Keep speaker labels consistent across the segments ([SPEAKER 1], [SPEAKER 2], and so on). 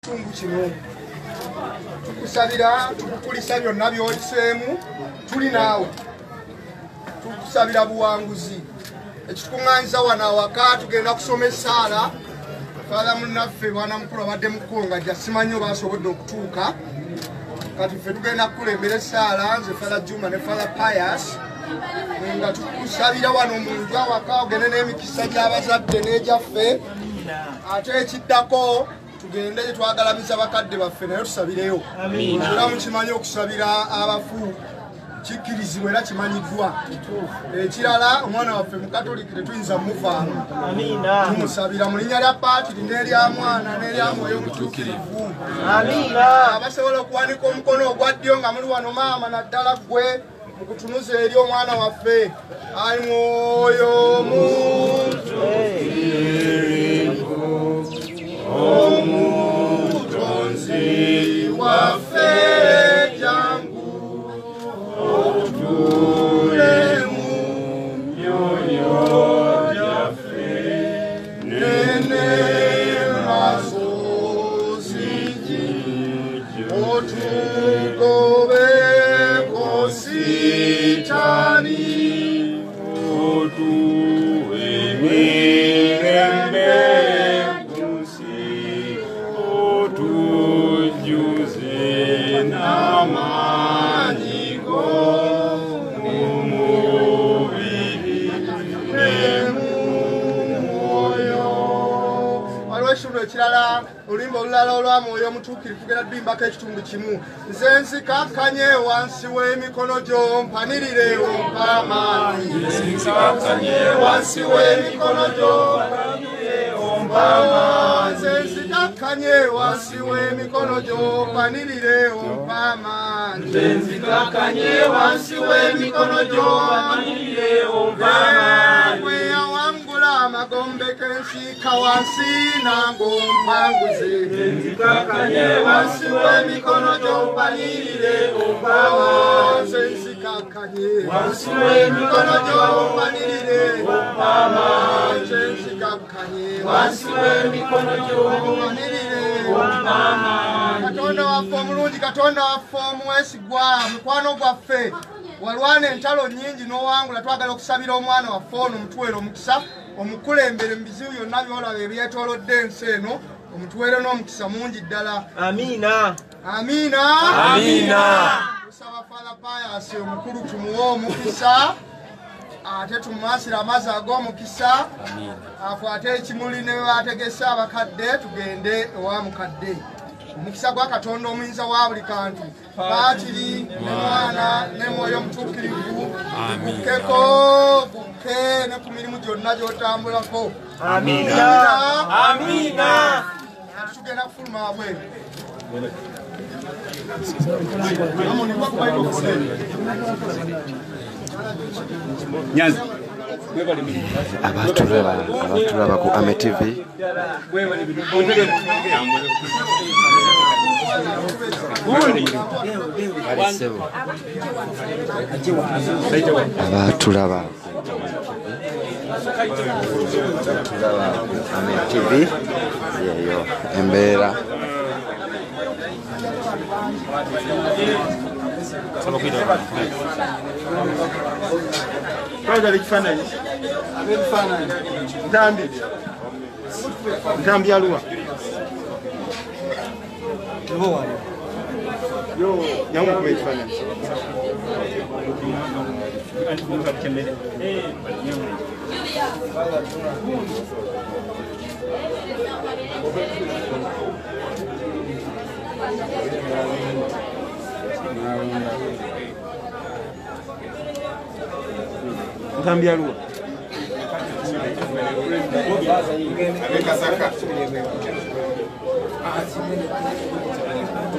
[SPEAKER 1] kitundu kino tukusabira tukukulisa byonna by'oliseemu tuli naawe tukusabira buwanguzi ekitukuŋŋanyiza wano awaka tugenda kusoma essaala faala munnaffe mwana mukulu abadde mukonga gya simanyi oba asobodde okutuuka kati ffe tugenda kukulembera essaala nze Fala Juma ne Fala Pius nga tukusabira wano mu nju awaka ogende n'emikisa gy'abazadde n'egyaffe ate ekiddako tugende gye twagalamiza bakadde baffe naye tusabireyo era mukimanyi okusabira abafu kikkirizibwa era kimanyiddwa ekirala omwana waffe mukatoliki tetuyinza muvaamu tumusabira mu linnya lya Paatiri n'erya Mwana n'erya Mwoyo Omutuukirivu abasobola okuwanika omukono ogwa ddyo nga muli wano maama naddala ggwe mu kutunuza eri omwana waffe ayi Mwoyo Omutuukirivu Omutonzi waffe jangu otule mu myoyo gyaffe n'emasozi otugobeko Sitaani otuwe emirembe ekirala oluyimba olulala olwa Mwoyo Omutuukirivu tugenda tulimbako ekitundu kimu nze nzikakkanye wansi w'emikono gyo mpanirire ompa amaanyi nzikakkanye wansi w'emikono gyo mpanirire ompa amaanyi nze nzikakkanye wansi w'emikono gyo mpanirire ompa amaanyi nze nzikakkanye wansi w'emikono gyo mpanirire ompa amaanyi amagombe k'ensiika wansi nango mpanguze nzikakkanye wansi w'emikono gyo mpanirire ompawanze nzikakkanye wansi w'emikono gyo mpanirire ompawanze nzikakkanye wansi w'emikono gyo mpanirire ompawanze Katonda waffe omulungi Katonda waffe omwesigwa mukwano gwaffe walwana entalo nnyingi n'owangula twagala okusabira omwana waffe ono omutuweere omukisa omukulembere mu bizibu byonna byolaba ebyetoolodde ensi eno omutuweere n'omukisa mungi ddala amiina amiina amiina tusaba Fala Pius omukulu tumuwe omukisa ate tumumaasire amazzi ag'omukisa akwate ekimuli ne bategese abakadde tugende ewa mukadde omukisa gwa Katonda omuyinza wa buli kantu Paatiri ne Mwana ne Mwoyo Omutuukirivu gukkeko gukke ne ku mirimu gyonna gy'otambulako amiina amiina tugenda kufuluma wabweru
[SPEAKER 2] Nyanzi
[SPEAKER 3] abatulaba ku Ame TV abatulaba ku Ame TV yeyo embeera
[SPEAKER 1] twagala ekifaananyi ntambi aluwa nyamukuba ekifaananyi ntambi aluwa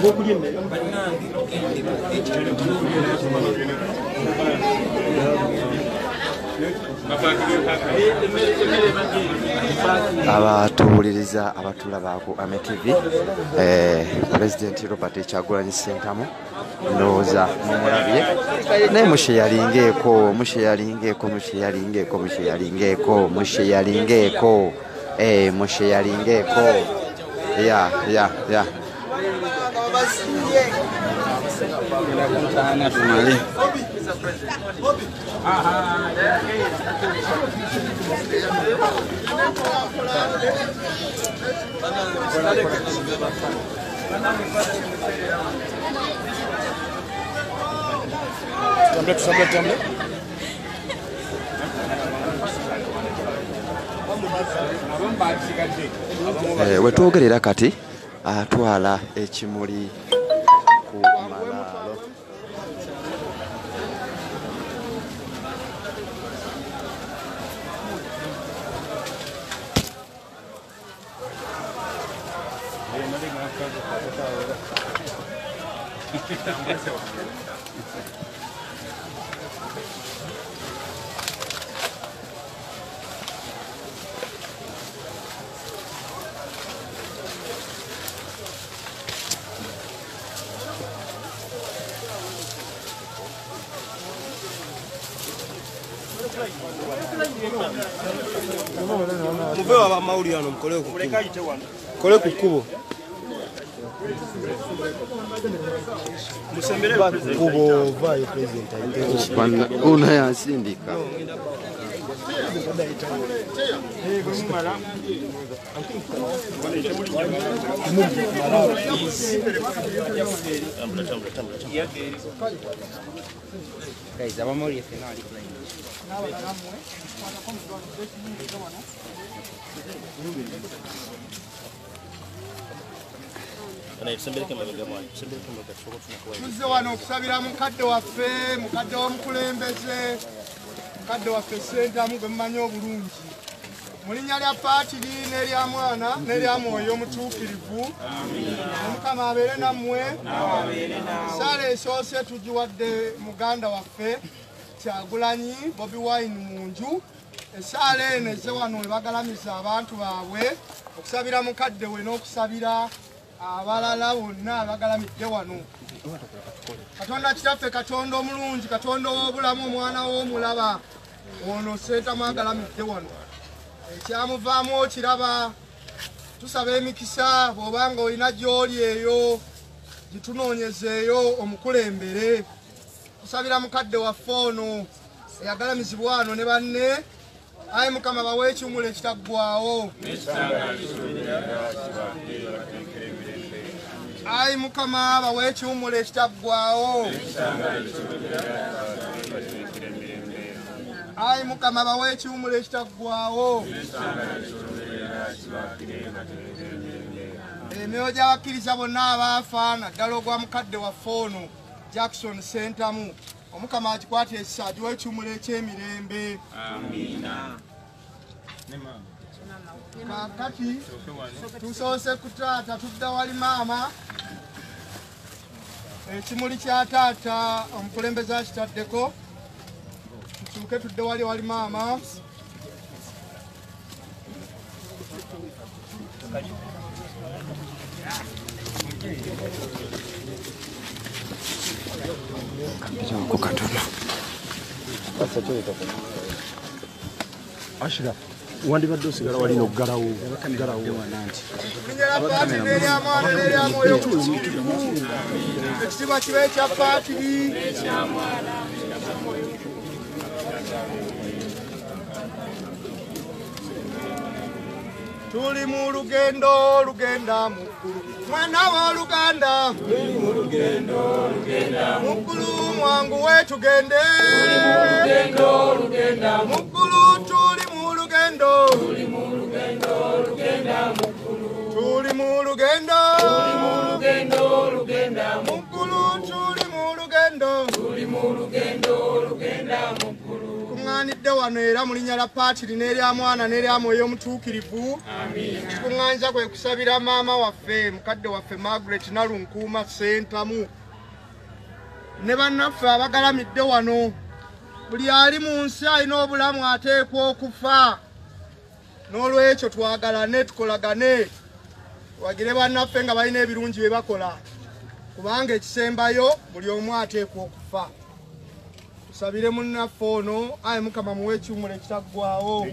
[SPEAKER 1] okulya emmere
[SPEAKER 3] abatuwuliriza abatulaba ku Ame TV Pulezidenti Robert Kyagulanyi Ssentamu ndowooza mumulabye naye musheyalingeeko ya wetwogerera kati atwala ekimuli ku malaalo.
[SPEAKER 4] Mupewa ba mauli ano mkole ku kole ku kubo musembere kubo vai president
[SPEAKER 3] una yasindika
[SPEAKER 5] guys, I'm already finally playing.
[SPEAKER 1] Tuze wano okusabira mukadde waffe, mukadde w'omukulembeze, mukadde waffe Ssentamu gwe mumanyi obulungi. Mu linnya lya Paatiri n'erya Mwana n'erya Mwoyo Omutuukirivu, Omukama abeere nammwe. Ssaala esoose tugiwadde muganda waffe Kyagulanyi Bobi Wine mu nju. Essaala eno ezze wano we bagalamiza abantu baabwe okusabira mukadde we n'okusabira abalala bonna abagalamidde wano. Katonda kitaffe, Katonda omulungi, Katonda ow'obulamu, omwana w'omulaba, ono Ssentamu agalamidde wano. Ekyamuvaamu okiraba, tusaba emikisa bw'obanga olina gy'oli eyo gitunoonyezeeyo omukulembere. Tusabira mukadde waffe ono eyagalamizibwa wano ne banne. Ayi Mukama bawe ekiwumulo ekitaggwaawo. Ayi Mukama bawe ekiwumulo ekitaggwaawo. Ayi Mukama bawe ekiwumulo ekitaggwaawo. Emyoyo gy'abakkiriza bonna abaafa naddala ogwa mukadde waffe ono Jackson Ssentamu, Omukama akikwate ekisa agiwe ekiwumulo eky'emirembe. Kakati tusoose ku taata tudda wali maama. Ekimuli kya taata omukulembeze akitaddeko. Tukyuke tudde wali maama.
[SPEAKER 3] Kapitako katono.
[SPEAKER 4] Ashira wandibadde osigala walina okugalawo
[SPEAKER 1] Linnya Paatiri n'erya Mwana n'erya Mwoyo Omutuukirivu. Ekitiibwa kibe ekya Paatiri. Tuli mu lugendo lugenda muggulu, mwana w'oluganda. Muggulu mwanguwe tugende. Muggulu tuli mu lugendo. Tuli mu lugendo. Muggulu tuli mu lugendo. Kuŋŋaanidde wano era mu linnya lya Paatiri n'erya Mwana n'erya Mwoyo Omutuukirivu. Kikuŋŋaanyiza kwe kusabira maama waffe mukadde waffe Margaret Nalunkuuma Ssentamu ne bannaffe abagalamidde wano. Buli ali mu nsi alina obulamu ateekwa okufa. N'olwekyo twagalane tukolagane, wagire bannaffe nga balina ebirungi bye bakola, kubanga ekisembayo buli omu ateekwa okufa. Tusabire munnaffe ono, ayi Mukama muwe ekiwumulo ekitaggwaawo.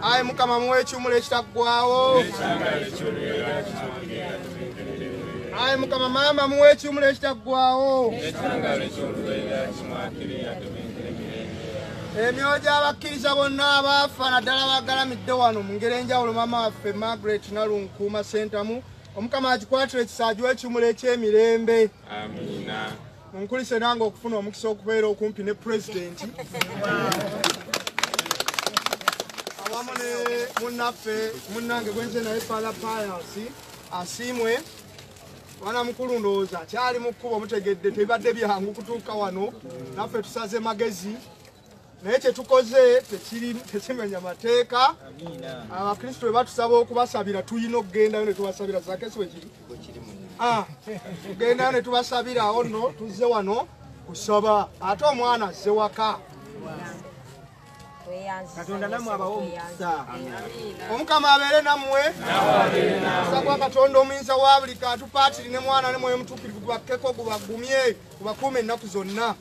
[SPEAKER 1] ayi mukama muwe ekyumula ekitaggwawo ayi mukama maama muwe ekyumula ekitaggwawo emyoyo gy'abakkiriza bonna abaafa naddala bagalamidde wano mu ngeri enjawulo maama waffe Margaret Nalunkuuma Sentamu omukama agikwatira ekisaajiwa ekyumula eky'emirembe munkulise nange okufuna omukisa okubeera okumpi ne pulezidenti awamu ne munnaffe munnange gwenze naye Father Pius asiimwe wana mukulu ndowooza kyali mu kkubo mutegedde tebibadde byangu kutuuka wano naffe tusaze magezi naye kyetukoze tekimenya mateeka abakristo bwe batusaba okubasabira tuyina okugendayo ne tubasabira zakesiwe kiri tugendayo ne tubasabirawo nno tuzze wano kusaba ate omwana azze waka Katonda namwe abawo omukisa omukama abeere nammwe omukisa gwa Katonda omuyinza wa buli kantu paatiri ne mwana ne mwoyo mutuukirivu gubakkeko gubagumye gubakuuma ennaku zonna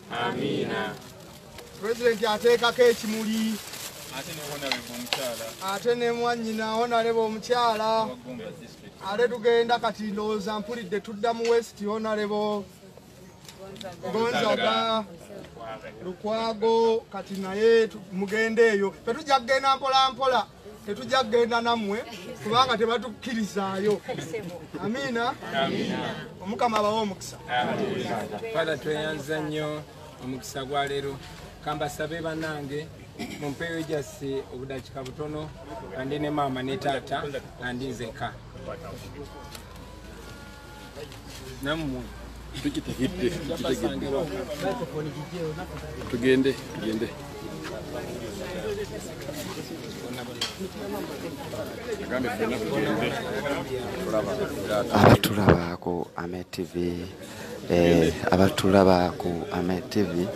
[SPEAKER 1] pulezidenti ateekako ekimuli ate ne mwannyina honarebo omukyala ate tugenda kati ndowooza mpulidde tudda mu west honarebo Gonzaga Lukwago kati naye mugende eyo tetujja kugenda mpola mpola tetujja kugenda nammwe kubanga tebatukkirizaayo amiina omukama abawo omukisa
[SPEAKER 6] Father tweyanza nnyo omukisa gwa leero kambasabe bannange mumpeeyo jasi obudakika butono andi ne maama ne taata andi nzeka nammwe
[SPEAKER 2] tugende
[SPEAKER 3] abatulaba ku Ame TV abatulaba ku Ame TV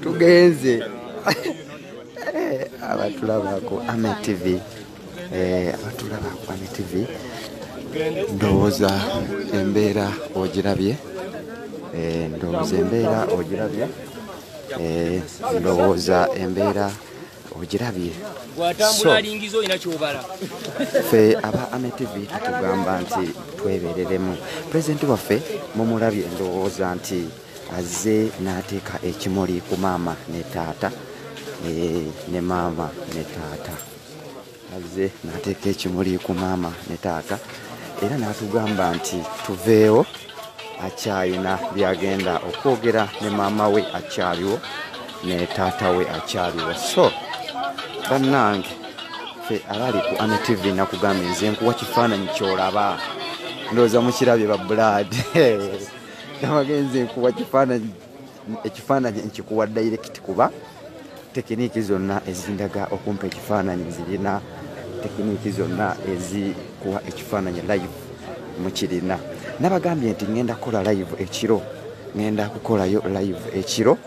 [SPEAKER 3] tugenze abatulaba ku Ame TV abatulaba ku Ame TV ndowooza embeera ogirabye ndowooza embeera ogirabye ndowooza embeera ogirabye ffe aba Ame TV tutugamba nti twebereremu pulezidenti waffe mumulabye ndowooza nti azze n'ateeka ekimuli ku maama ne taata ne maama ne taata azze n'ateeka ekimuli ku maama ne taata era n'atugamba nti tuveewo akyalina byagenda okwogera ne maama we akyaliwo ne taata we akyaliwo so bannange ffe abali ku Ame TV nakugambye nze nkuwa kifaananyi kyolaba ndowooza mukirabye ba blood nabagenze nkuwa ekifaananyi nkikuwa direct kuba tekiniiki zonna ezindaga okumpa ekifaananyi zirina tekiniiki zonna ezikuwa ekifaananyi live mukirina nabagambye nti ngenda kukola live ekiro ngenda kukolayo live ekiro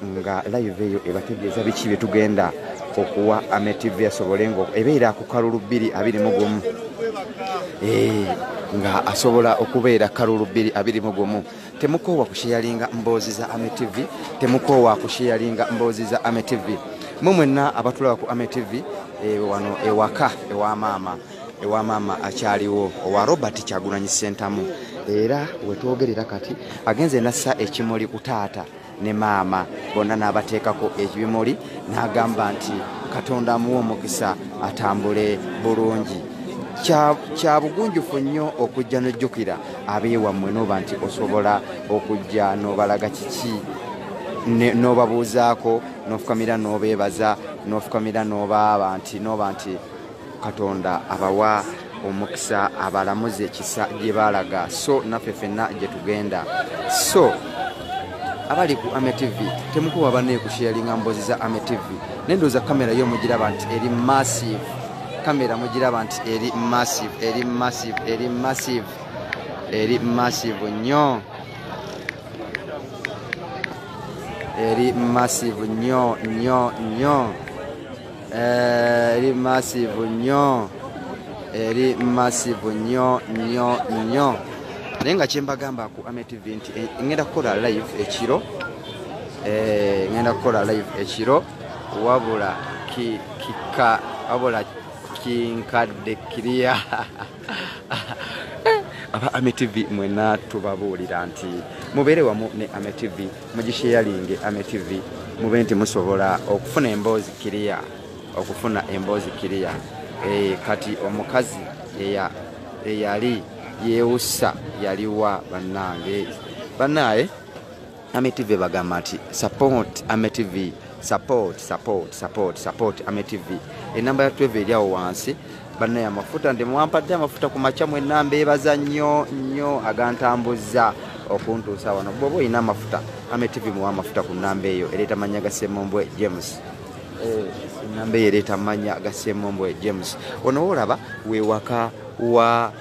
[SPEAKER 3] nga live eyo ebategeeza biki bye tugenda okuwa Ame TV asobole nga ebeera ku kalulu 221 nga asobola okubeera kalulu 221 temukoowa kusharinga mboozi za Ame TV temukoowa kusharinga mboozi za Ame TV mumwenna abatulaba ku Ame TV wano ewaka ewa maama akyaliwo owa Robert Kyagulanyi Sentamu era wetwogerera kati agenze nassa ekimuli ku taata ne maama bonna n'abateekako ekimuli n'agamba nti Katonda amuwe omukisa atambule bulungi kya bugunjufu nnyo okujja n'ojjukira abeewammwe n'oba nti osobola okujja n'obalaga kiki n'obabuuzaako n'ofukamira n'obeebaza n'ofukamira n'oba nti Katonda abawa omukisa abalamuzi ekisa gye baalaga so naffe ffenna gye tugenda so abali ku Ame TV temukuba banne kusharinga mboozi za Ame TV nendooza kamera yo mugiraba nti eri massive kamera mugiraba nti eri massive nnyo eri massive nnyo eri massive nnyo naye nga kyembagamba ku Ame TV nti ngenda kukola live ekiro wabula kinkadde kiriya aba AMETV mwena tubabuulira nti mubeere wamu ne AMETV mugisharinge AMETV mube nti musobola okufuna emboozi kiriya kati omukazi eyali yeewussa yaliwa bannaaye AMETV bagamba nti support AMETV support AMETV enamba ya 12 eriawo wansi bannaye amafuta ndimwampadde amafuta ku makya mwenna mbeebaza nnyo agantambuza okuntuusa wano bwoba olina amafuta AMETV muwa amafuta ku nnamba eyo ereeta manya ga Ssemombwe James ennamba eyo ereeta manya ga Ssemombwe James ono olaba weewaka wa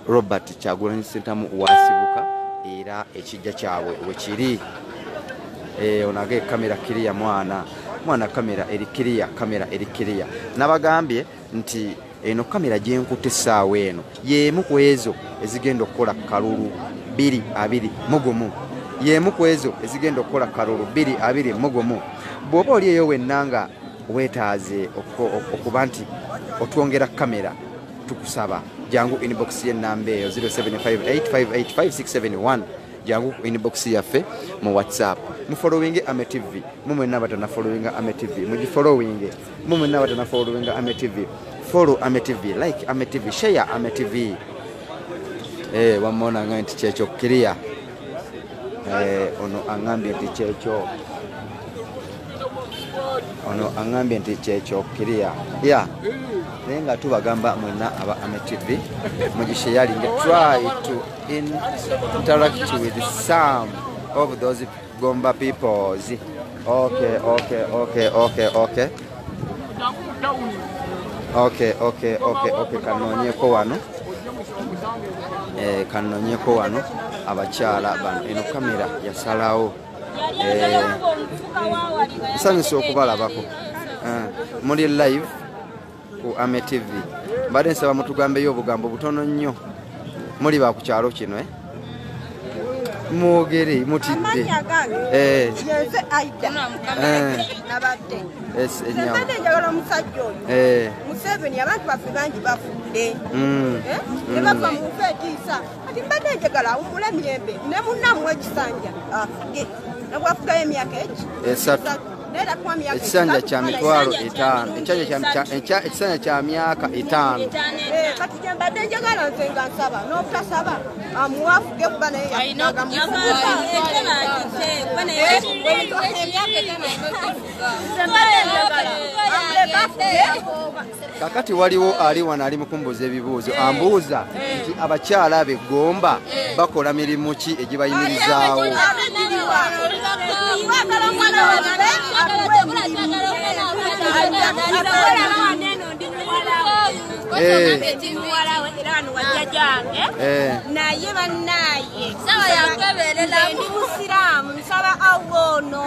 [SPEAKER 3] Robert Kyagulanyi Ssentamu wasibuka era ekijja kyabwe wekiri onage kamera kiriya mwana kamera eri kiriya nabagambye nti eno kamera gyenkutte essaawa eno yemu ku ezo ezigenda okukola kalulu 2 mugumu bw'oba oli eyo wenna nga weetaaze okuba nti otwongera kamera tukusaba jangu inbox y'ennamba eyo 0758585671 jangu inbox yaffe mu WhatsApp mufollowinge AMETV mumwenna abatana followinga AMETV mugifollowinge mumwenna abatana followinga AMETV follow AMETV like AMETV share AMETV wamona nti kyekyo kiriya ono angambye nti kyekyo kiriya naye nga tubagamba mwenna aba AMETV mugisharinge try to interact with some of those Gomba peoples. Okay. Kanonyeko wano abakyala bano eno kamera yasalawo nsanyusa okubalabako muli live ku AMETV mbadde nsaba mutugambeyo obugambo butono nnyo muli ba ku kyalo kino mwogere mutidde
[SPEAKER 7] Museveni abantu baffe bangi bafudde ne bava mu feetiisa kati mbadde njagala awummule emirembe ne munnammwe ekisanja afuge nabwafugayo emyaka
[SPEAKER 3] ekisanja kya mitwalo 5 ekisanja kya myaka 5
[SPEAKER 7] kati gyembadde njagala nze nga nsaba n'obutasaba amuwafuge kuba naye
[SPEAKER 3] kakati waliwo ali wano ali mukumbuza ebibuuzo ambuuza nti abakyala b'eggomba bakola mirimu ki egibayimirizaawo
[SPEAKER 7] naye bannaye ndi musiraamu nsaba awono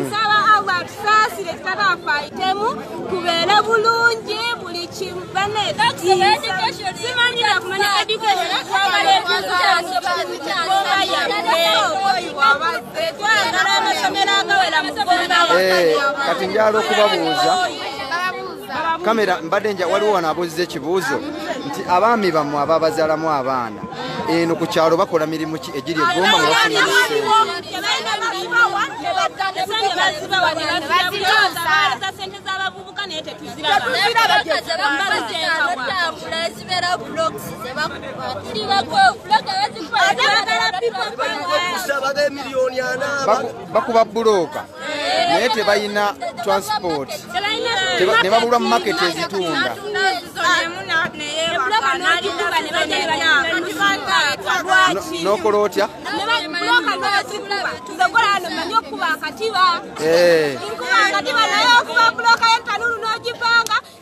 [SPEAKER 7] nsaba awo atusaasire tutabafayitemu tubeere bulungi buli kimbane simanyira kumanya twagala amasomero agawera mu
[SPEAKER 3] kati njala okubabuuza kamera mbadde waliwo wano abuuziza ekibuuzo nti abaami bammwe ababazaalamu abaana eno ku kyalo bakola mirimu ki egiri eggomba nga bafuna bakuba bulooka naye tebalina transport ne babulwa mu maketi ezitunda nokola otya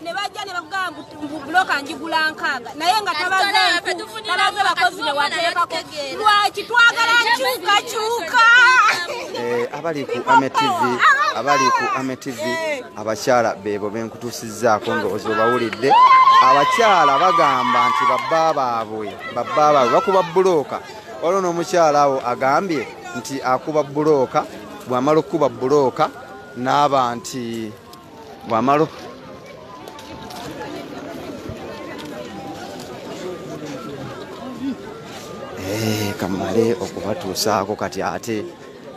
[SPEAKER 7] nebajja nebakugamba buloka njigula nkaaga naye nga tabaze bakozi bewateekako lwaki twagala nkyukakyuka
[SPEAKER 3] abali ku AMETV abakyala bebo benkutuusizzaako ndowooza obawulidde abakyala bagamba nti babbaabwe bakuba bulooka olwo n'omukyala awo agambye nti akuba bulooka bw'amala okuba bulooka n'aba nti bw'amala kamale okubatuusaako kati ate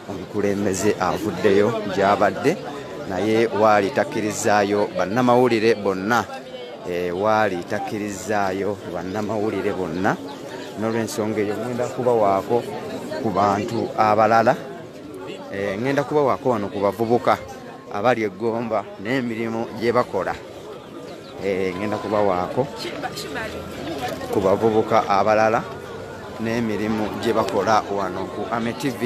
[SPEAKER 3] omukulembeze avuddeyo gy'abadde naye waali takkirizaayo bannamawulire bonna waali takkirizaayo bannamawulire bonna n'olw'ensonga eyo ngenda kubawaako ku bantu abalala ngenda kubawaako wano ku bavubuka abali eggomba n'emirimu gye bakola ngenda kubawaako ku bavubuka abalala n'emirimu gye bakola wano ku AMETV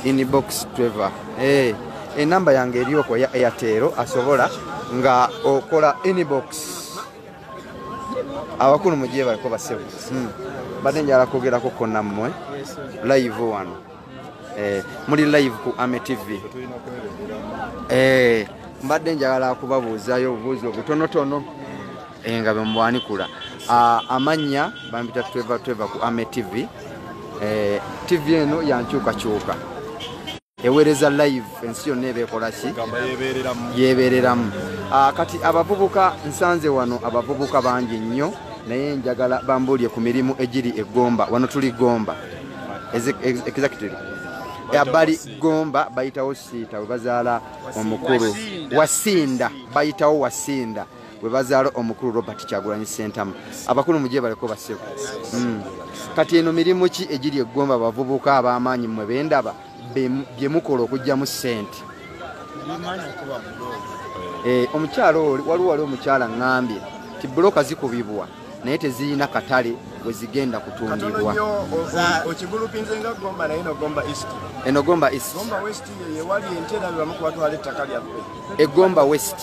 [SPEAKER 3] inbox Trevor enamba yange erioko ya Airtel asobola nga okola inbox abakulu mujye baliko basebu badde njala kwogerako konna mmwe live wano muli live ku AMETV mbadde njagala kubabuuzayo obubuuzi obutonotono nga bemubwanikula amannya bampita Trevor ku AMETV TV eno yankyukakyuka ewereza live ensi yonna ebeekola ki yeebereramu kati abavubuka nsanze wano abavubuka bangi nnyo naye njagala bambuulye ku mirimu egiri eggomba wano tuli Gomba executive abali Gomba bayitawo siita we bazaala omukulu Wasinda bayitawo Wasinda we bazaala omukulu Robert Kyagulanyi Ssentamu abakulu mujye baleko baseko kati eno mirimu ki egiri eggomba abavubuka ab'amaanyi mmwe bendaba bye mukola okugyamu ssente omukyalo waliwo omukyala ngambye ti buloka zikubibwa naye tezirina katale we zigenda kutundibwa
[SPEAKER 1] okigulupinze nga Gomba naye no Gomba East
[SPEAKER 3] eno Gomba East
[SPEAKER 1] Gomba West ye wali entera bibamu kubatwala ettaka lyaffe
[SPEAKER 3] Gomba West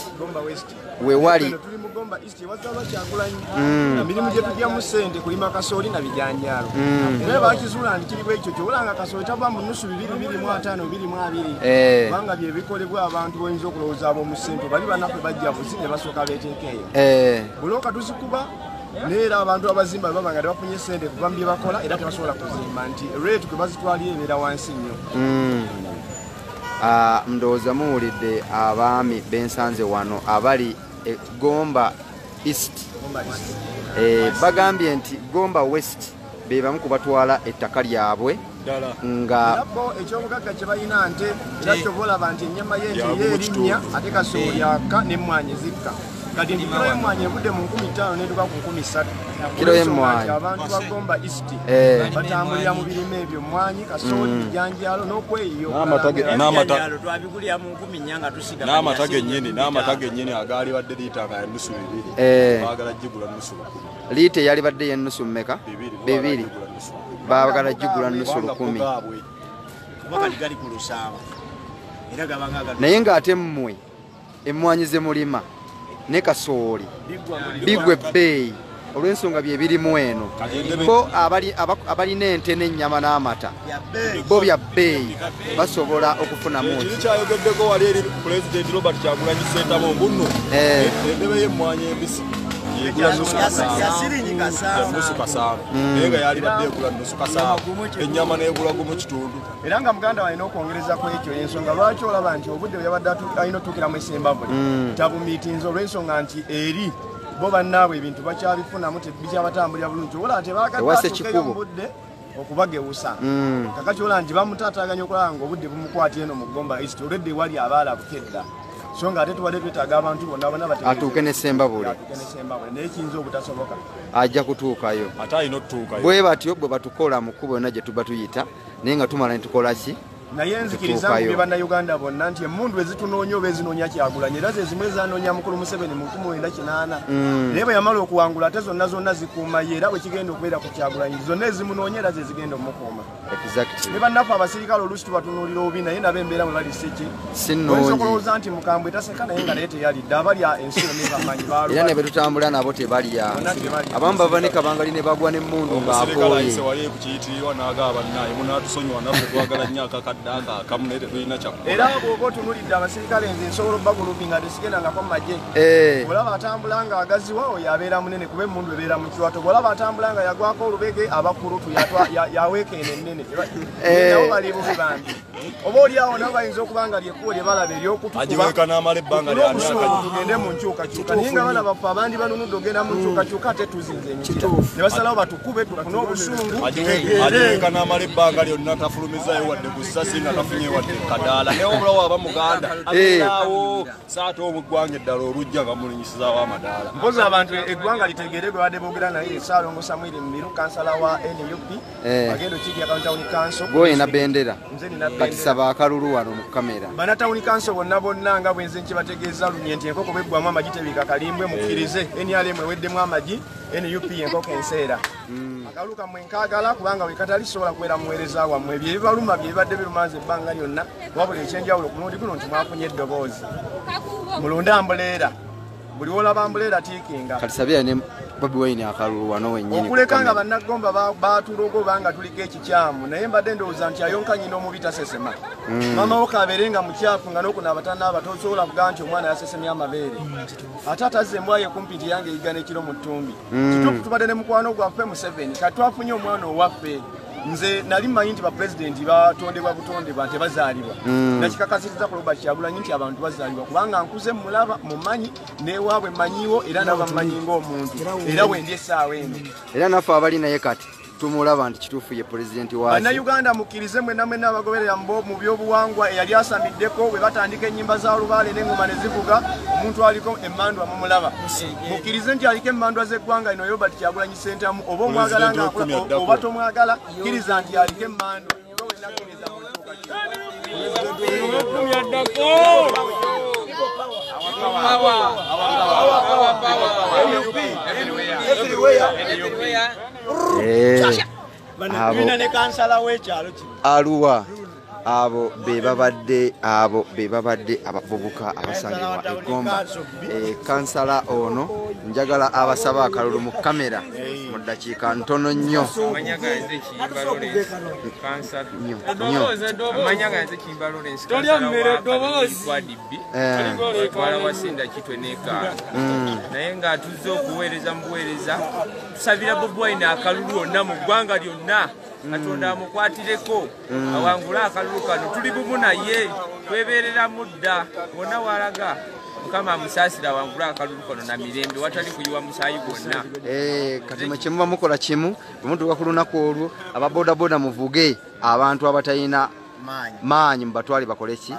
[SPEAKER 3] we wali
[SPEAKER 1] tuli mu Gomba East wazaba Kyagulanyi emirimu gye tugyamu ssente kulima kasooli na bijanjaalo era bakizula nti kiri ekyo kyolanga kasooli tava mu nusu 225 220 kubanga bye bikolebwa abantu boyinza okulowooza ab'omu ssente bali banaku bajja buzi ne basooka beeteekeeyo bulooka tuzikuba neera abantu abazimba baba nga tebafunye ssente kuva mu bye bakola era tebasobola kuzimba nti rate kwe bazitwalira ebeera wansi nnyo
[SPEAKER 3] ndowooza muwulidde abaami bensanze wano abali Gomba East bagambye nti Gomba West be bamu kubatwala ettaka lyabwe nga
[SPEAKER 1] ekyobugagga kye balina nte era kyobolaba nti ennyama y'ente yeerinnya ate kasooli aka n'emmwanyi zikka kati ndi kilo y'emmwanyi evudde mu 50 n'etuuka ku 300
[SPEAKER 3] kilo y'emmwanyi
[SPEAKER 1] abantu ba Gomba East batambulira mu birime ebyo mmwanyi kasooli bijanjaalo n'okweyo
[SPEAKER 4] twabigulira mu 10 nga tusiga n'amata gennyini agaali badde liita nga ennusu 2 baagala gigula nnusu 10
[SPEAKER 3] liita eyali badde yennusu mmeka 2 baagala gigula nnusu 10 naye ng'ate mmwe emmwanyi ze mulima ne kasooli bigwe ebbeeyi olw'ensonga bye birimu eno bo abalina ente n'ennyama n'amata bo bya bbeeyi basobola okufunamu
[SPEAKER 4] kikyayogeddeko wali eri Pulezidenti Robert Kyagulanyi Ssentamu mbunno endebe y'emmwanyi embisi yegula nusu kasaamu naye nga yali badde egula nusu kasaamu ennyama n'egula gumu kitundu
[SPEAKER 1] era nga muganda walina okwongereza ku ekyo ensonga lwaki olaba nti obudde bweyabadde alina otuukiramu esembabule tabumiitinzi olw'ensonga nti eri bo bannaabwe ebintu bakyabifunamu bikyabatambulira bulungi obola tebagaddeatuukeyo mubudde okubagewusa kakati ola nti bamutaataaganya okulaba nga obudde bumukwata eno mu Gomba East olwedde wali abaalabuka edda so nga ate tubadde twetaaga abantu bonna
[SPEAKER 3] atuuke n'essembabule
[SPEAKER 1] naye kiyinza obutasoboka
[SPEAKER 3] ajja kutuukayo
[SPEAKER 4] ate alina otutuukayo
[SPEAKER 3] bwe batyo bwe batukola mu kkubo yonna gye tuba tuyita naye nga tumala ne tukola ki
[SPEAKER 1] naye nzikiriza ku bannayuganda bonna nti emmundu ezitunoonya oba ezinoonya Kyagulanyi era ze zimu ezanoonya mukulu Museveni mu 1998 naye bwe yamala okuwangula ate zonna zikuuma ye era bwe kigenda okubeera ku Kyagulanyi zonna ezimunoonya era ze zigenda omukuuma ne bannaffe abasirikale oluusi tubatunuulira obi naye nabo embeera mwe bali oyinza okulowooza nti mukambwe taseka naye nga naye teyalidde abalya ensi yonna bamanyi
[SPEAKER 3] era ne be tutambula nabo tebalya abamu bava ne kabangali ne bagwa n'emmundu ng'akooye
[SPEAKER 4] wali kukiyitirirwa n'agaba bannaye munatusonyiwa naffe twagala nnyo akakadde akamu naye tetulina kyakkola
[SPEAKER 1] era bw'oba otunuulidde abasirikale nze nsobola obagulupi nga tesigendangako mu magye olaba atambula nga agaziwa oyo abeera munene kuba emmundu ebeera mu kiwato bw'olaba atambula nga yagwako olubege abakulutu yaweeka eno ennene nabo bali bubi bambi oba oli awo nabo bayinza okubanga lyekkubo lye balaba ery'okutukuba tugende mu nkyukakyuka naye nga bana baffe abandi banunudde ogenda mu nkyukakyuka ate tuzinze emikira ne basalawo batukube tufune obusungu
[SPEAKER 4] agiweka n'amala ebbanga lyonna tafulumizayo wadde ku ssasi nga tafunye wadde kadaala naye obulawo aba muganda abeeraawo saate omugwanga eddala olujja nga mulinyisizaawo amadaala
[SPEAKER 1] mpozi abantu eggwanga litegeere gwe badde boogera naye Ssaalongo Samwiri Mubiru kansala wa NUP agenda okirya Town Council
[SPEAKER 3] gwoyina bendera kati saba akalulu wano mu kamera
[SPEAKER 1] bana Town Council bonna nga bwenze nkibategeeza lunye nti enkoko bweggwamu amagi tebika kalimbwe mukkirize NRM eweddemu amagi NUP enkoko enseera akalulu kammwe nkaagala kubanga wekatali sobola kubeera muweereza wammwe ebyo ebibaluma bye bibadde birumanza ebbanga lyonna wabula ekyenjawulo ku mulundi guno nti mwafunye eddoboozi mulonde ambuleera buli wolaba ambuleera tiikinga
[SPEAKER 3] kati sabira ne Bobi Wine akalulu wano wennyini
[SPEAKER 1] okuleka nga bannagomba baatulogo banga tuliko ekikyamu naye mbadde ndowooza nti ayonka nyina omubi tasesema maama wo kabeere nga mukyafu nga n'okunaaba tanaaba tosobola kugaa nti omwana yasesemya amabeere ate atazze embwaye kumpi nti yange eyiga n'ekiro mu ttumbi kituufu tubadde ne mukwano gwaffe Museveni kati twafunye omwana owaffe nze nali mmanyi nti bapulezidenti batondebwa butondebwa tebazaalibwa nakikakasiriza ku Robert Kyagulanyi nti abantu bazaalibwa kubanga nkuze mulaba mumanyi newaabwe mmanyiwo era naba mmanyi ng'omuntu era bwendi essaawa eno
[SPEAKER 3] era naffe abali naye kati tumulaba nti kituufu ye pulezidenti waaki
[SPEAKER 1] bannayuganda mukkirize mwenna mwenna abagoberera mu byobuwangwa eyali asamiddeko bwe batandika ennyimba za lubaale n'engoma ne zivuga omuntu aliko emmandwa mumulaba mukkirize nti aliko emmandwa z'eggwanga lino Robert Kyagulanyi Ssentamu oba omwagala nga oba tomwagala kkiriza nti aliko emmandwa wenna kkiriza
[SPEAKER 3] Aluwa abo be babadde abavubuka abasangibwa eggomba kansala ono njagala abasaba akalulu mu kamera mu ddakiika ntono nnyo
[SPEAKER 6] naye ng'atuzze okuweereza mu buweereza tusabira Bobi Wine akalulu onna mu ggwanga lyonna Katonda amukwatireko awangule akalulu kano tuli bumu naye twebeerera mudda wonna walaga Mukama amusaasira awangule akalulu kano na mirembe watali kuyiwa musaayi gwonna
[SPEAKER 3] kati mwe kyemuba mukola kimu bwe mutuuka ku lunaku olwo ababodaboda muvuge abantu abatalina maanyi mubatwale bakole ki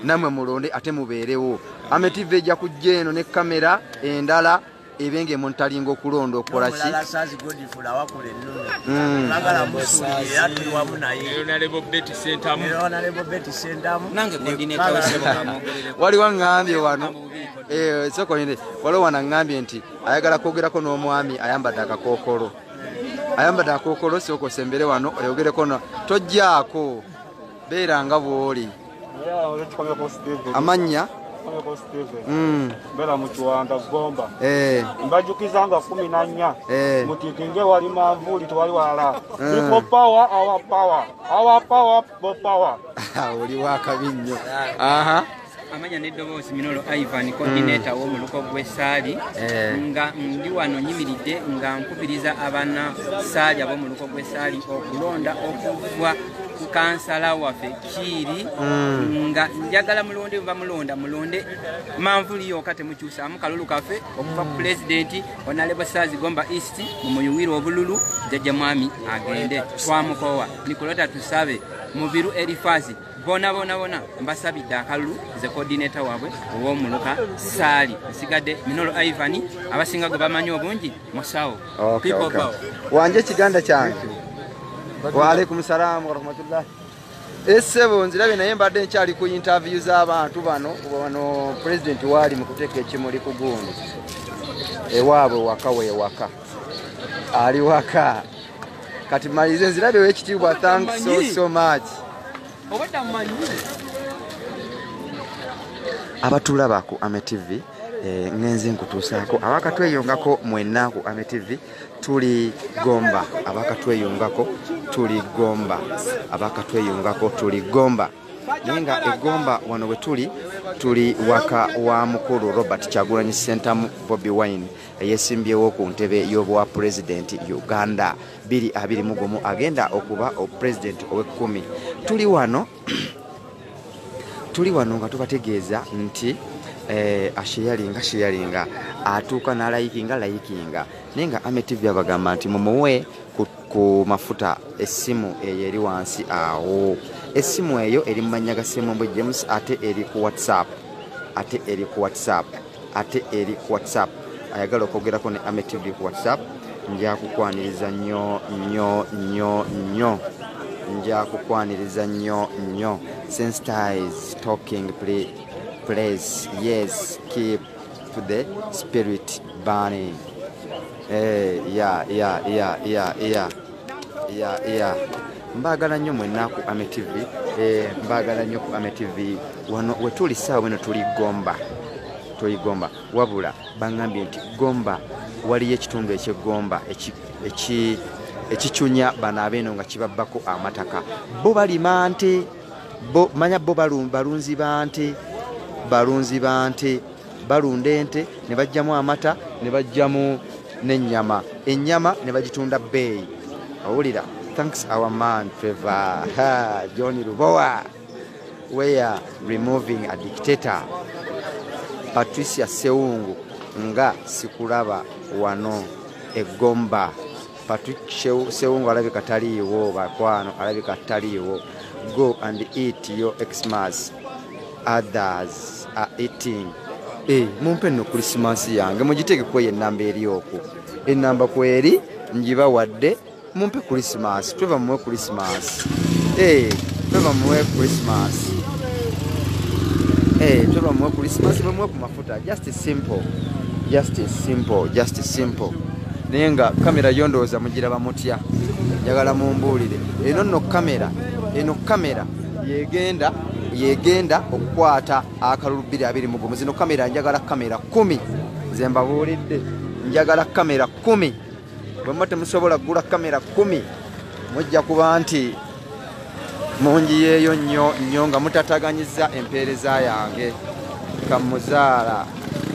[SPEAKER 3] namwe mulonde ate mubeerewo AMTV ejja kujja eno ne kamera endala ebenge montalingo okulonda okukola ki waliwo ngambye wano sokoine waliwo wana ngambye nti ayagala kwogerako n'omwami ayambadde akakookolo sokosembere wano oyogereko tojjaako beera nga bw'oli amannya
[SPEAKER 8] Bela mukiwanda Gomba mbajukiza nga 14 mutikinge wali manvuli twali wala people power our power
[SPEAKER 3] oli wakabinyo
[SPEAKER 5] amanya n'eddoboozi Minolo Ivan coordinator w'omuluko gw'essaali nga ndi wano nyimiridde nga nkubiriza abaana ssaali ab'omuluko gw'essaali okulonda okuva ku kansala waffe Kiiri nga njagala mulonde mulonde manvuli yokka temukyusaamu kalulu kaffe okuva ku pulezidenti Honorable Saazi Gomba East mu muyuwiro obululu jjajja mwami agende twamukowa Nikolota tusabe Mubiru Elifazi bona mbasabidde akalulu ze coordinator waabwe ow'omuluka Saali nsigadde Minolo Ivan abasinga gwe bamanyi obungi musawo
[SPEAKER 3] wanje ekiganda kyange waalaikum salaamu warahmatullah essebo nzirabe naye mbadde nkyali ku interview z'abantu bano pulezidenti waali mu kuteeka ekimuli ku gundi ewaabwe waka weewaka ali waka kati malize nzirabe w'ekitiibwa thanks so much abatulaba ku AMTV ngenze nkutuusaako abakatweyongako mwenna ku AMTV tuli Gomba abakatweyongako tuli Gomba nenga egomba wano wetuli tuli waka wa mukulu Robert Kyagulanyi Ssentamu Bobi Wine yesimbyewo ku ntebe y'obwa president Uganda 2021 agenda okuba o president owe-10. Tuli wano nga tubategeeza nti asharinga atuuka n'alayikinga nenga AMTV abagamba nti mumuwe ku mafuta essimu eyo eri wansi awo. Essimu eyo eri mu mannya ga Ssemwambwe James ate eri ku WhatsApp ayagala okwogerako ne AMTV ku WhatsApp. Njakukwaniriza nnyo sensitize talking please yes keep to the spirit burning. Mbagala nnyo mwenna ku AMTV mbagala nnyo ku AMTV wano wetuli saawa bwino tuli Gomba wabula bangambye nti Gomba waliyo ekitundu eky'Egomba ekicunya bano abeeno nga kibabbako amataka bo balima nte manya bo balunzi bante balunda ente ne bajjamu amata ne bajjamu n'ennyama ennyama ne bagitunda bbeeyi. Owulira, thanks our man Trevor John Rubowa we are removing a dictator. Patricia Sewungu nga sikulaba wano egomba. Patricia Sewungu alabika taliiwo bakwano alabika taliiwo. Go and eat your Xmas. Others are eating. Mumpe no Christmas yange mugiteke kwe enamba eri okwo. Enamba kweri njiba wadde mumpe Christmas. Tweva muwe Christmas. Tweva muwe Christmas. Tweva muwe Christmas muwe ku mafuta. Just simple. Nenga kamera yondooza mugira bamutya. Njagala mumbuulire. Eno kamera yegenda okukwata akalulu 2021. Zino kamera njagala kamera 10. Nze mbabuulidde njagala kamera 10. Bwe muba temusobola kugula kamera 10 mujja kuba nti munjiyeeyo nnyo nga mutataganyizza empeereza yange.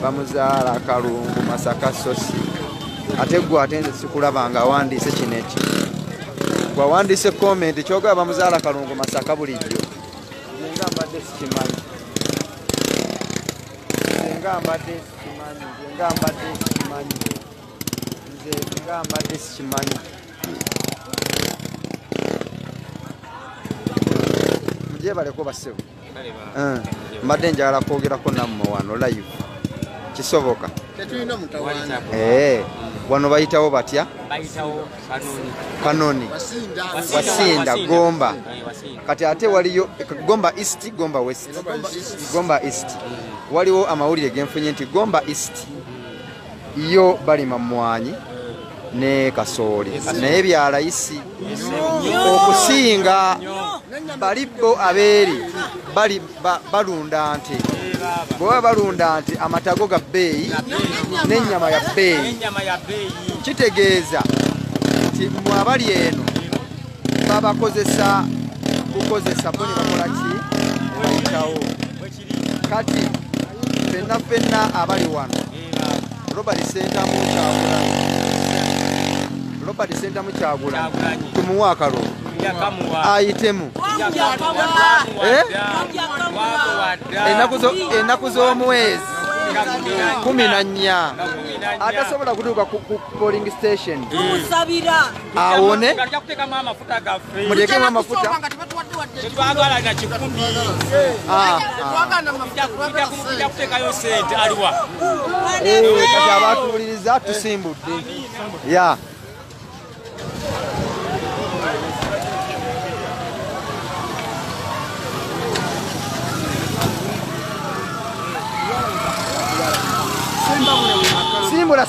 [SPEAKER 3] Bamuzaala Kalungu Masaka Sosi. Ate gwe ate nze sikulaba nga awandiise kino eki. Gwe awandiise comment kyogaba bamuzaala Kalungu Masaka bulijjo. Nze mbadde sikimanyi. Mujebaleko basebo. Mbadde njagala kwogerako nammwe wano live. Kisoboka.
[SPEAKER 1] Tetulina mutawaana.
[SPEAKER 3] Wano bayitawo batya?
[SPEAKER 5] Bayitawo
[SPEAKER 3] Kanoni. Wasinda Gomba. Kati ate waliyo Gomba East, Gomba West. Gomba East. Waliwo amawulire genfunye nti Gomba East yo balima mmwanyi ne kasooli naye byalayisi okusinga balibo abeeri balunda nte bwe balunda nti amatago ga bbeeyi n'ennyama ya bbeeyi. Kitegeeza nti mmwe abali eno babakozesa kukozesa bo ne bakola ki bayitawo. Kati fenna abali wano Robert Ssentamu Kyagulanyi tumuwe akalulu ayitemu. Ennaku z'omwezi 14 atasobola kutuuka ku polling station awone mutekemu amafuta kati abatuwuliriza tusimbudde ya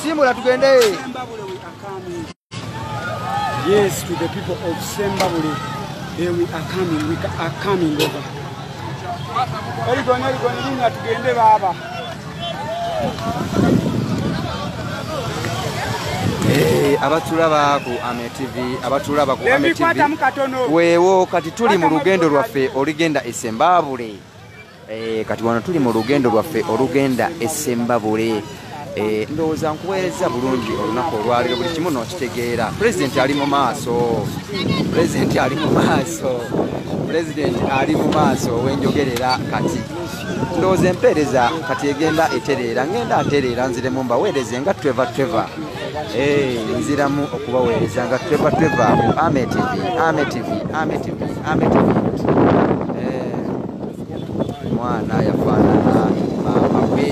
[SPEAKER 3] Simbula tugende.
[SPEAKER 2] Yes, to the people of Sembabule, they are coming over. Erigona tugende baba.
[SPEAKER 3] abatulaba ku AMTV abatulaba ku AMTV weewo kati tuli mu lugendo lwaffe olugenda Essembabule kati wano tuli mu lugendo lwaffe olugenda Essembabule ndowooza nkuweereza bulungi olunaku olwaliro buli kimu n'okitegeera pulezidenti ali mu maaso ali mu maaso wenjogerera kati ndowooza empeereza kati egenda etereera ngenda atereera nziremu mbaweereze nga Trevor nziramu okubaweereza nga Trevor ku AMTV mwana yafaanana mama we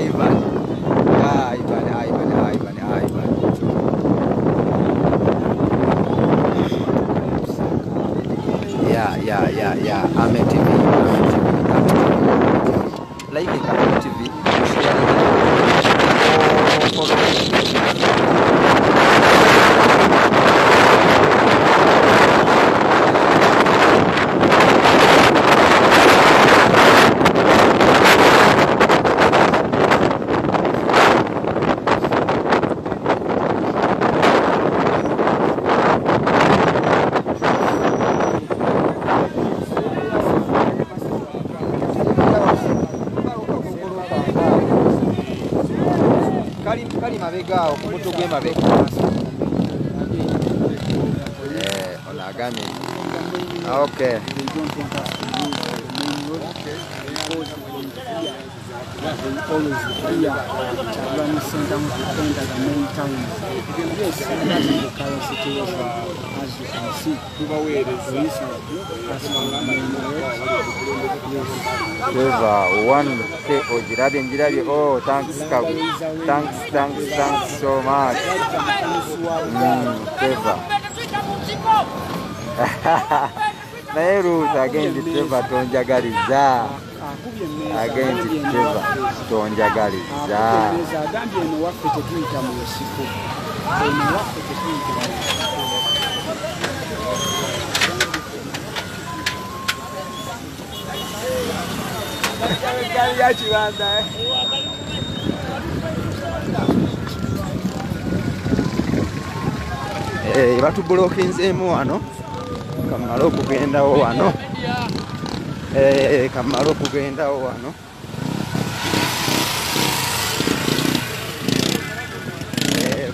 [SPEAKER 3] Ivan AMTV like AMTV mabega okubuto gwe mabega ona agame okay always here running center with the center the main town yes that's the current situation as you can see one Njirabi oh thanks so much Ruth again the Trevor tonjagaliza again the Trevor tonjagaliza batublokinzeemu wano kamala okugendawo wano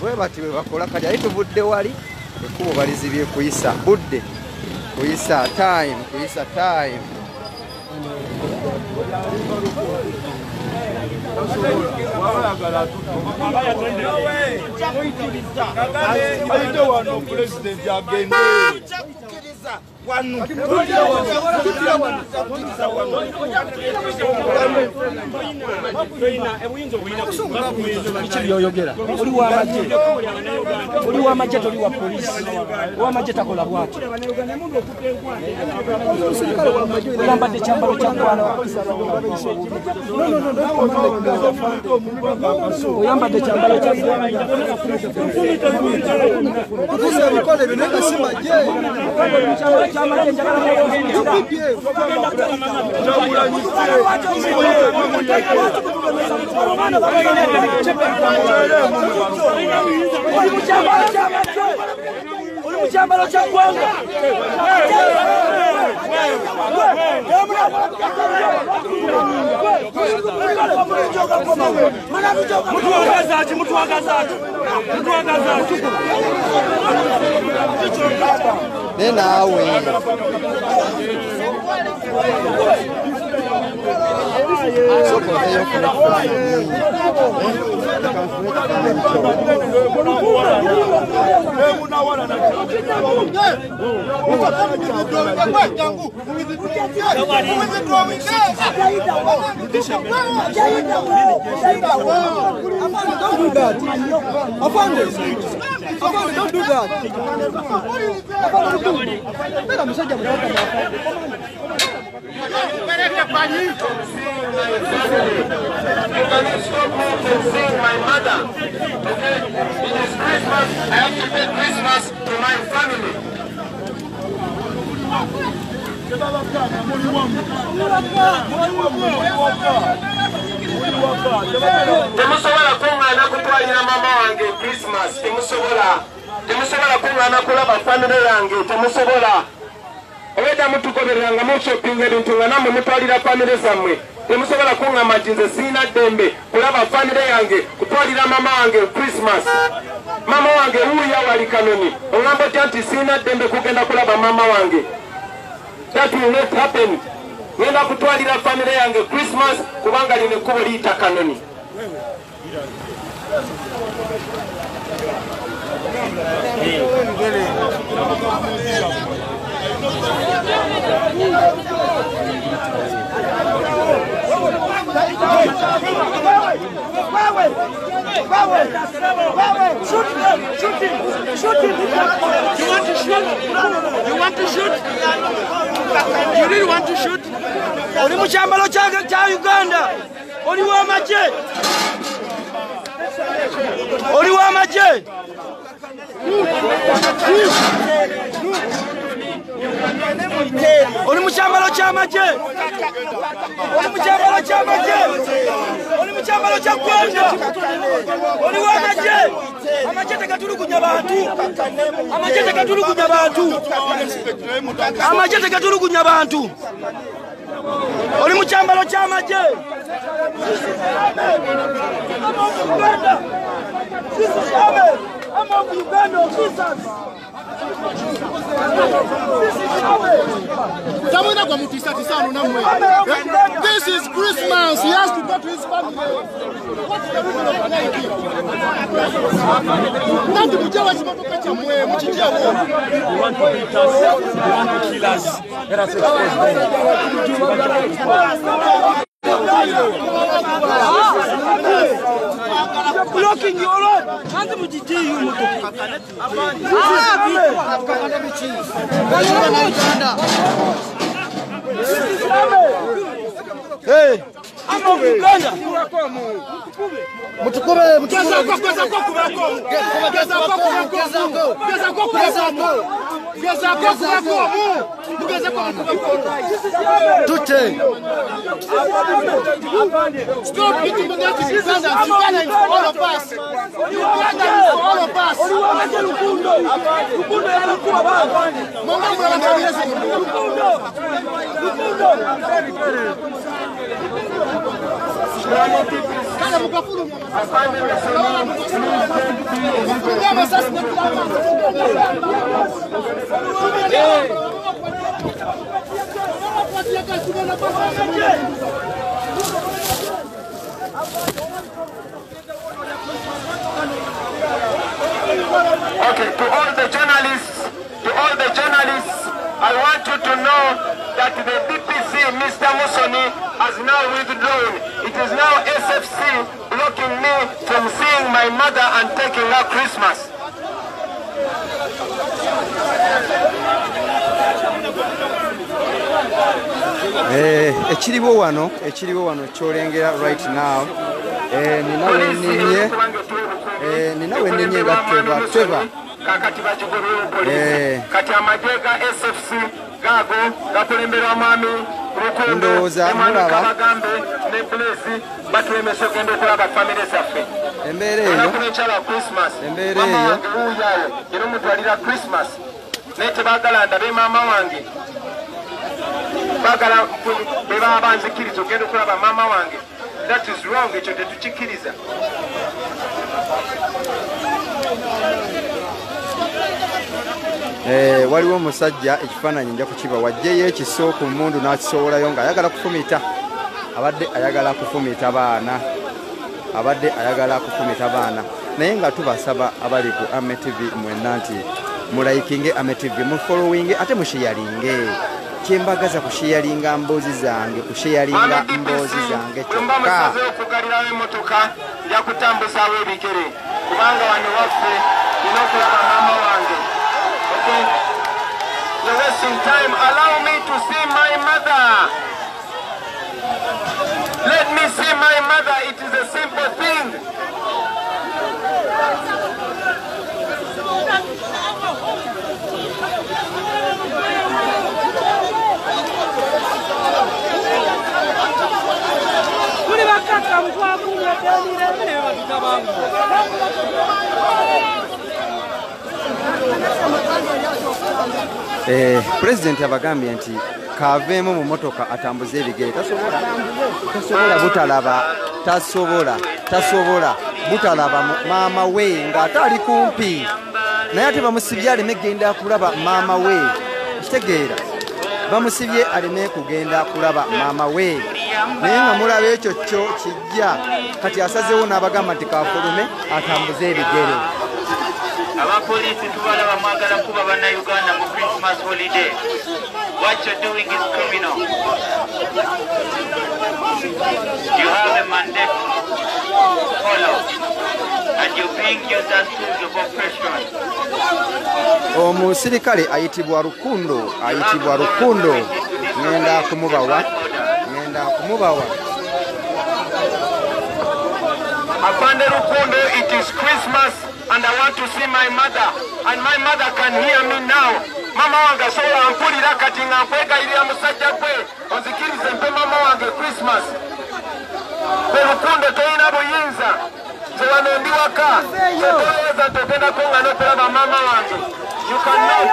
[SPEAKER 3] bwe bati bwe bakola kati ali tuvudde wali ekkubo balizibye kuyisa budde kuyisa time Don't do that. My mother. Okay? It is Christmas. I have to pay Christmas to my family. Temusobola kungana
[SPEAKER 9] kutwalira mama wange Christmas temusobola kuŋŋaana kulaba famire yange temusobola obedda mutugobereranga mushopinga ebintu nga nammwe mutwalira famire zammwe temusobola kuŋŋamba nti nze siina ddembe kulaba famire yange kutwalira mama wange Christmas mama wange wuuya wali Kanoni oŋŋamba otya nti siina ddembe kugenda kulaba mama wange that will not happen ngenda kutwalira famire yange Christmas kubanga lino ekkubo liyita Kanoni
[SPEAKER 10] You want to shoot? You really want to shoot? Oli mu kyambalo kya Uganda. Oli w'amagye. Oli w'amagye. Oli mu kyambalo ky'amagye. Oli mu kyambalo ky'amagye. Oli mu kyambalo kya ggwanga. Oli w'amagye. Amagye tegatulugunya bantu. Amagye tegatulugunya bantu. Amagye tegatulugunya bantu. Oli mu kyambalo ky'amagye. I'm of Uganda officers.
[SPEAKER 1] This is Christmas. He has to go to his family.
[SPEAKER 10] You want to beat us? You want to kill us? Let us blocking your road. Hey, I'm from Uganda.
[SPEAKER 1] Stop beating the Uganda is all of us. Uganda is all of us.
[SPEAKER 9] Okay, to all the journalists, I want you to know that the DPC, Mr. Musoni, has now withdrawn. It is now SFC blocking me from seeing my mother and taking her Christmas.
[SPEAKER 3] Ekiriwo wano kyolengera right now. Ninawe ninye gateba.
[SPEAKER 9] Kakati bajugorewo polisi. Kati amajega SFC gago gakulembera mwami Rukundo Kabagambe ne Blaze batwemese kugenda okulaba family zaffe.
[SPEAKER 3] Embeera eyo
[SPEAKER 9] Christmas.
[SPEAKER 3] Embeera eyo
[SPEAKER 9] ino mutwalira Christmas. Nete bagala ndabe mama wange. Bagala beba banzikiriza ogenda okulaba mama wange. That is wrong, ekyo tetukikiriza.
[SPEAKER 3] Waliwo omusajja ekifaananyi nja kukiba wajjeyo ekiso ku mmundu n'akisowolayo ng'ayagala kufumita abadde ayagala kufumita baana naye nga tubasaba abali ku Ame TV mwenna nti mulayikinge Ame TV mufollowinge ate musheyalinge kyembagaza kusheyalinga mboozi zange kusheyalinga mboozi zange kyokka
[SPEAKER 9] okugalirawo emmotoka ya kutambuzaawo ebigere kubanga wano waffe nina okulaba maama wange. Okay, you're wasting time. Allow me to see my mother. Let me see my mother. It is a simple thing.
[SPEAKER 10] Kuli bakaka mkwaku
[SPEAKER 3] President abagambye nti kaveemu mu motoka atambuze ebigere tasobola butalaba maama we ng'ate ali kumpi naye ate bamusibye aleme kugenda kulaba maama we kitegeera bamusibye aleme kugenda kulaba maama we naye nga mulaba ekyo kyo kijja kati asazeewo n'abagamba nti kafulume atambuze ebigere.
[SPEAKER 11] Abapoliisi tubalaba mwagala kuba bannayuganda mu Christmas holiday. What you're doing is criminal. You have a mandate to follow and you're being used as tools of oppression.
[SPEAKER 3] Omusirikale ayitibwa Rukundo, ngenda kumubawa.
[SPEAKER 9] Afande Rukundo, it is Christmas and I want to see my mother, and my mother can hear me now. Mama wange sola ampulira kati nga nkwega iri amusajja gwe onzikirize mpe mama wange Christmas. Rukundo toyina buyinza zewano ndi waka tolowooza nti ogendako nga nokulaba mama wange. You cannot.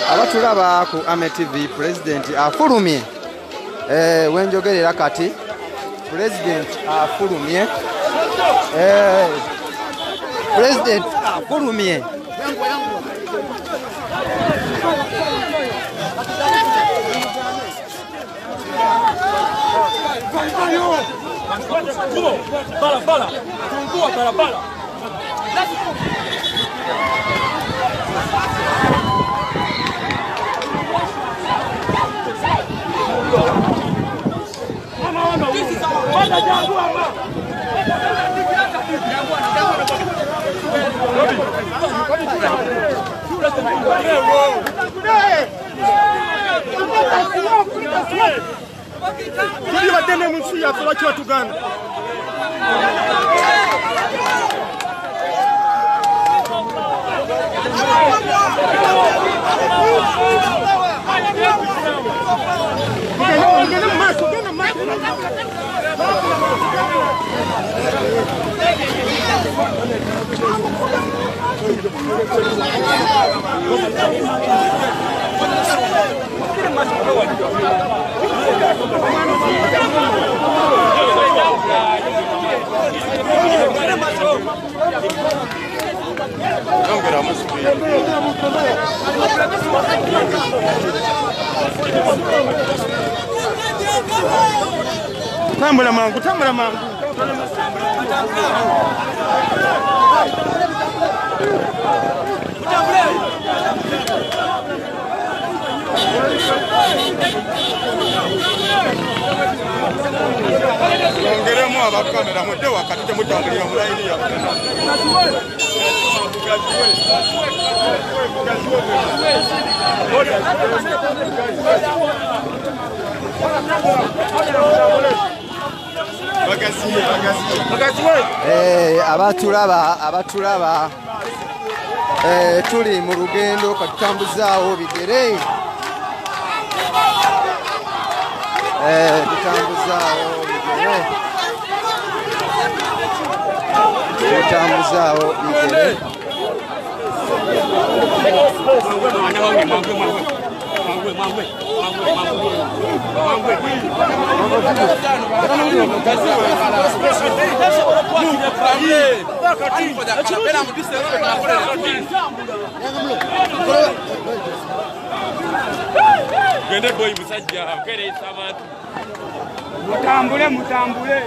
[SPEAKER 3] Abatulaba ku Ame TV President afulumye wenjogerera kati President afulumye President afulumye
[SPEAKER 10] Barabara. This is our Tambula mangu. Ongeremu abakamera mudde wakati temutambulira mu layini ya
[SPEAKER 3] abatulaba tuli mu lugendo katutambuzaawo bigere
[SPEAKER 10] Mutambule.